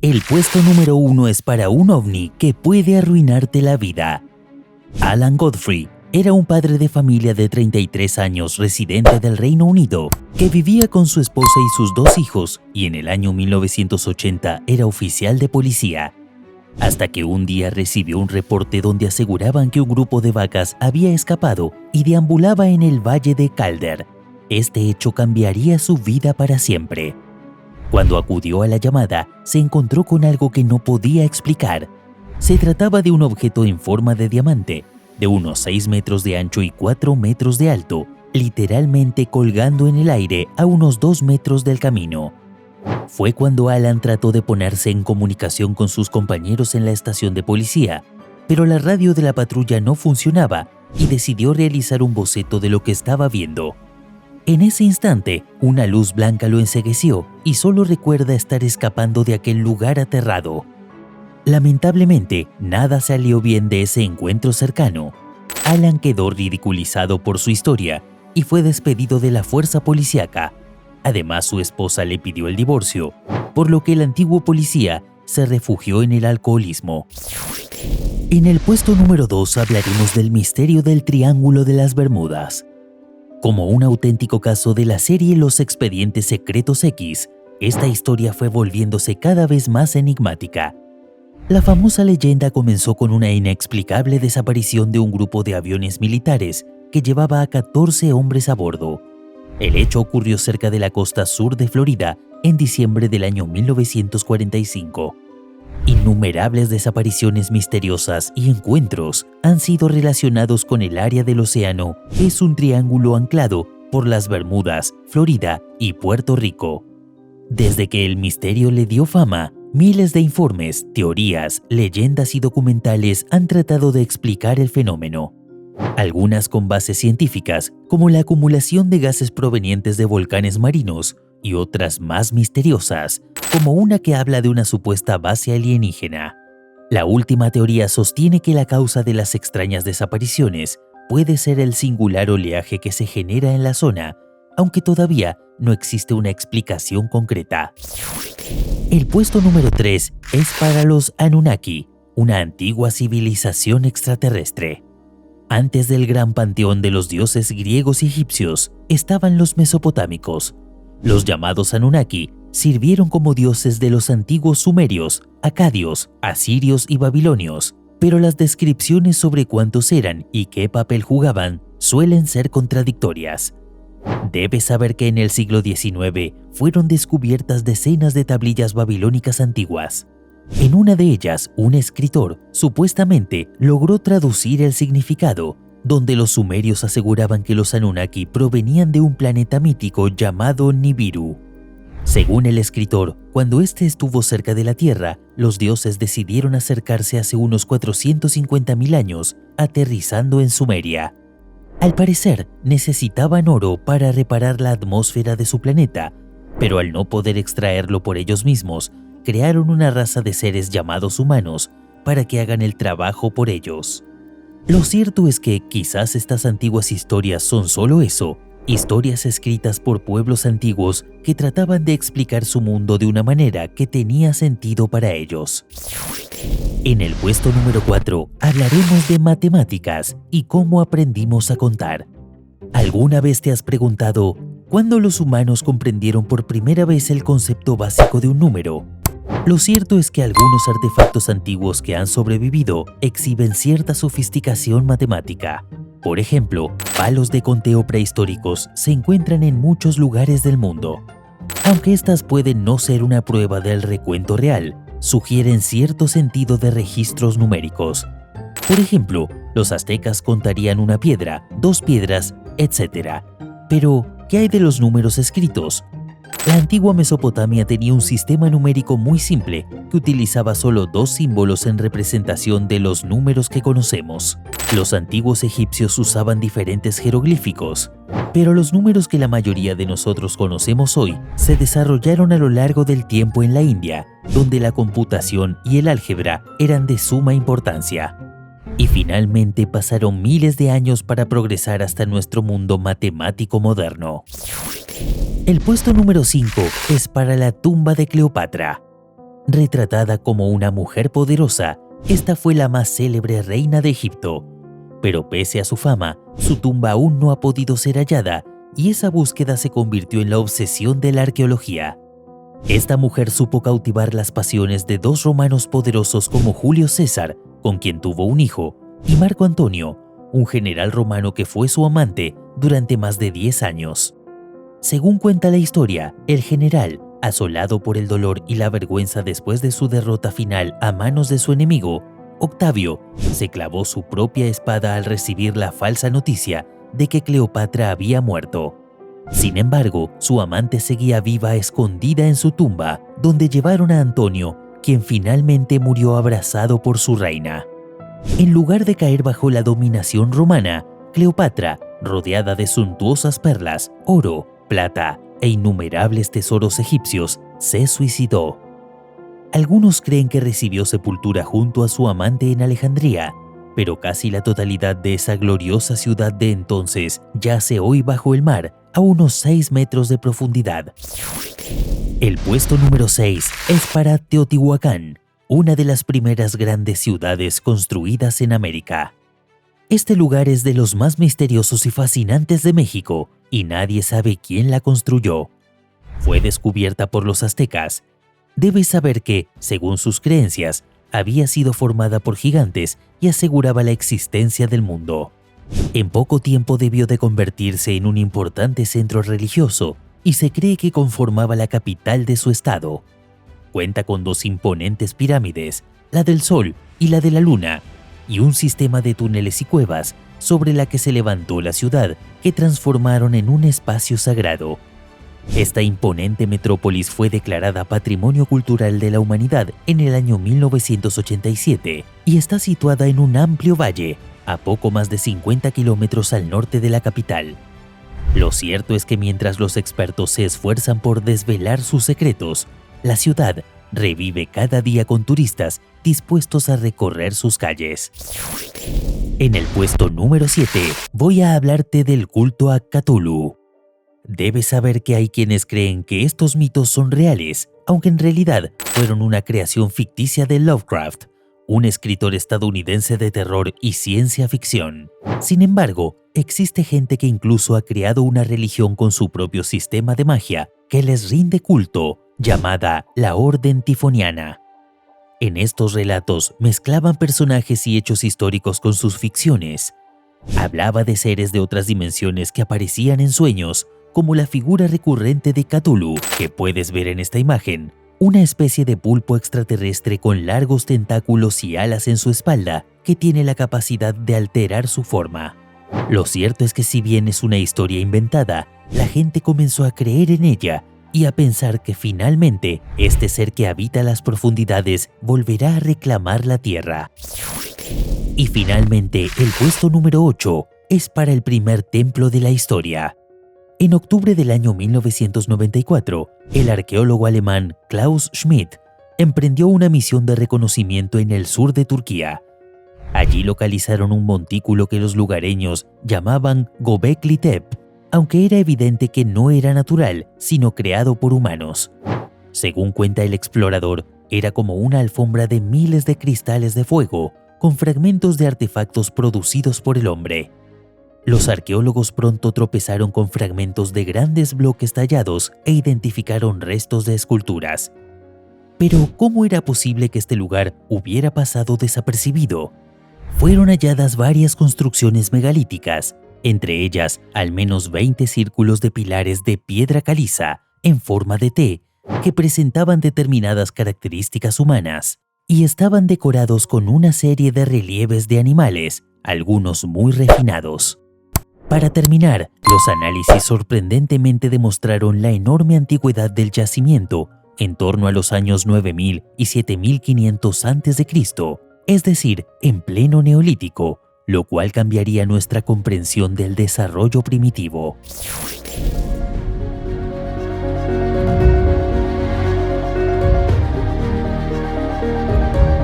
El puesto número 1 es para un ovni que puede arruinarte la vida. Alan Godfrey era un padre de familia de 33 años residente del Reino Unido, que vivía con su esposa y sus 2 hijos y en el año 1980 era oficial de policía. Hasta que un día recibió un reporte donde aseguraban que un grupo de vacas había escapado y deambulaba en el valle de Calder. Este hecho cambiaría su vida para siempre. Cuando acudió a la llamada, se encontró con algo que no podía explicar. Se trataba de un objeto en forma de diamante, de unos 6 metros de ancho y 4 metros de alto, literalmente colgando en el aire a unos 2 metros del camino. Fue cuando Alan trató de ponerse en comunicación con sus compañeros en la estación de policía, pero la radio de la patrulla no funcionaba y decidió realizar un boceto de lo que estaba viendo. En ese instante, una luz blanca lo encegueció y solo recuerda estar escapando de aquel lugar aterrado. Lamentablemente, nada salió bien de ese encuentro cercano. Alan quedó ridiculizado por su historia y fue despedido de la fuerza policíaca. Además, su esposa le pidió el divorcio, por lo que el antiguo policía se refugió en el alcoholismo. En el puesto número 2 hablaremos del misterio del Triángulo de las Bermudas. Como un auténtico caso de la serie Los Expedientes Secretos X, esta historia fue volviéndose cada vez más enigmática. La famosa leyenda comenzó con una inexplicable desaparición de un grupo de aviones militares que llevaba a 14 hombres a bordo. El hecho ocurrió cerca de la costa sur de Florida en diciembre del año 1945. Innumerables desapariciones misteriosas y encuentros han sido relacionados con el área del océano, que es un triángulo anclado por las Bermudas, Florida y Puerto Rico. Desde que el misterio le dio fama, miles de informes, teorías, leyendas y documentales han tratado de explicar el fenómeno. Algunas con bases científicas, como la acumulación de gases provenientes de volcanes marinos, y otras más misteriosas, como una que habla de una supuesta base alienígena. La última teoría sostiene que la causa de las extrañas desapariciones puede ser el singular oleaje que se genera en la zona, aunque todavía no existe una explicación concreta. El puesto número 3 es para los Anunnaki, una antigua civilización extraterrestre. Antes del gran panteón de los dioses griegos y egipcios estaban los mesopotámicos. Los llamados Anunnaki sirvieron como dioses de los antiguos sumerios, acadios, asirios y babilonios, pero las descripciones sobre cuántos eran y qué papel jugaban suelen ser contradictorias. Debes saber que en el siglo XIX fueron descubiertas decenas de tablillas babilónicas antiguas. En una de ellas, un escritor supuestamente logró traducir el significado, donde los sumerios aseguraban que los Anunnaki provenían de un planeta mítico llamado Nibiru. Según el escritor, cuando éste estuvo cerca de la Tierra, los dioses decidieron acercarse hace unos 450.000 años, aterrizando en Sumeria. Al parecer, necesitaban oro para reparar la atmósfera de su planeta, pero al no poder extraerlo por ellos mismos, crearon una raza de seres llamados humanos para que hagan el trabajo por ellos. Lo cierto es que quizás estas antiguas historias son solo eso, historias escritas por pueblos antiguos que trataban de explicar su mundo de una manera que tenía sentido para ellos. En el puesto número 4 hablaremos de matemáticas y cómo aprendimos a contar. ¿Alguna vez te has preguntado cuándo los humanos comprendieron por primera vez el concepto básico de un número? Lo cierto es que algunos artefactos antiguos que han sobrevivido exhiben cierta sofisticación matemática. Por ejemplo, palos de conteo prehistóricos se encuentran en muchos lugares del mundo. Aunque estas pueden no ser una prueba del recuento real, sugieren cierto sentido de registros numéricos. Por ejemplo, los aztecas contarían una piedra, 2 piedras, etc. Pero, ¿qué hay de los números escritos? La antigua Mesopotamia tenía un sistema numérico muy simple que utilizaba solo 2 símbolos en representación de los números que conocemos. Los antiguos egipcios usaban diferentes jeroglíficos, pero los números que la mayoría de nosotros conocemos hoy se desarrollaron a lo largo del tiempo en la India, donde la computación y el álgebra eran de suma importancia. Y finalmente pasaron miles de años para progresar hasta nuestro mundo matemático moderno. El puesto número 5 es para la tumba de Cleopatra. Retratada como una mujer poderosa, esta fue la más célebre reina de Egipto. Pero pese a su fama, su tumba aún no ha podido ser hallada y esa búsqueda se convirtió en la obsesión de la arqueología. Esta mujer supo cautivar las pasiones de dos romanos poderosos como Julio César, con quien tuvo un hijo, y Marco Antonio, un general romano que fue su amante durante más de 10 años. Según cuenta la historia, el general, asolado por el dolor y la vergüenza después de su derrota final a manos de su enemigo, Octavio, se clavó su propia espada al recibir la falsa noticia de que Cleopatra había muerto. Sin embargo, su amante seguía viva escondida en su tumba, donde llevaron a Antonio, quien finalmente murió abrazado por su reina. En lugar de caer bajo la dominación romana, Cleopatra, rodeada de suntuosas perlas, oro, plata e innumerables tesoros egipcios, se suicidó. Algunos creen que recibió sepultura junto a su amante en Alejandría, pero casi la totalidad de esa gloriosa ciudad de entonces yace hoy bajo el mar a unos 6 metros de profundidad. El puesto número 6 es para Teotihuacán, una de las primeras grandes ciudades construidas en América. Este lugar es de los más misteriosos y fascinantes de México y nadie sabe quién la construyó. Fue descubierta por los aztecas. Debes saber que, según sus creencias, había sido formada por gigantes y aseguraba la existencia del mundo. En poco tiempo debió de convertirse en un importante centro religioso y se cree que conformaba la capital de su estado. Cuenta con 2 imponentes pirámides, la del Sol y la de la Luna, y un sistema de túneles y cuevas sobre la que se levantó la ciudad que transformaron en un espacio sagrado. Esta imponente metrópolis fue declarada Patrimonio Cultural de la Humanidad en el año 1987 y está situada en un amplio valle, a poco más de 50 kilómetros al norte de la capital. Lo cierto es que mientras los expertos se esfuerzan por desvelar sus secretos, la ciudad revive cada día con turistas dispuestos a recorrer sus calles. En el puesto número 7 voy a hablarte del culto a Cthulhu. Debes saber que hay quienes creen que estos mitos son reales, aunque en realidad fueron una creación ficticia de Lovecraft, un escritor estadounidense de terror y ciencia ficción. Sin embargo, existe gente que incluso ha creado una religión con su propio sistema de magia que les rinde culto, llamada la Orden Tifoniana. En estos relatos mezclaban personajes y hechos históricos con sus ficciones. Hablaba de seres de otras dimensiones que aparecían en sueños, como la figura recurrente de Cthulhu, que puedes ver en esta imagen, una especie de pulpo extraterrestre con largos tentáculos y alas en su espalda que tiene la capacidad de alterar su forma. Lo cierto es que si bien es una historia inventada, la gente comenzó a creer en ella y a pensar que finalmente este ser que habita las profundidades volverá a reclamar la Tierra. Y finalmente, el puesto número 8 es para el primer templo de la historia. En octubre del año 1994, el arqueólogo alemán Klaus Schmidt emprendió una misión de reconocimiento en el sur de Turquía. Allí localizaron un montículo que los lugareños llamaban Göbekli Tepe, aunque era evidente que no era natural, sino creado por humanos. Según cuenta el explorador, era como una alfombra de miles de cristales de fuego, con fragmentos de artefactos producidos por el hombre. Los arqueólogos pronto tropezaron con fragmentos de grandes bloques tallados e identificaron restos de esculturas. Pero, ¿cómo era posible que este lugar hubiera pasado desapercibido? Fueron halladas varias construcciones megalíticas, entre ellas al menos 20 círculos de pilares de piedra caliza en forma de T, que presentaban determinadas características humanas, y estaban decorados con una serie de relieves de animales, algunos muy refinados. Para terminar, los análisis sorprendentemente demostraron la enorme antigüedad del yacimiento, en torno a los años 9000 y 7500 a.C., es decir, en pleno neolítico, lo cual cambiaría nuestra comprensión del desarrollo primitivo.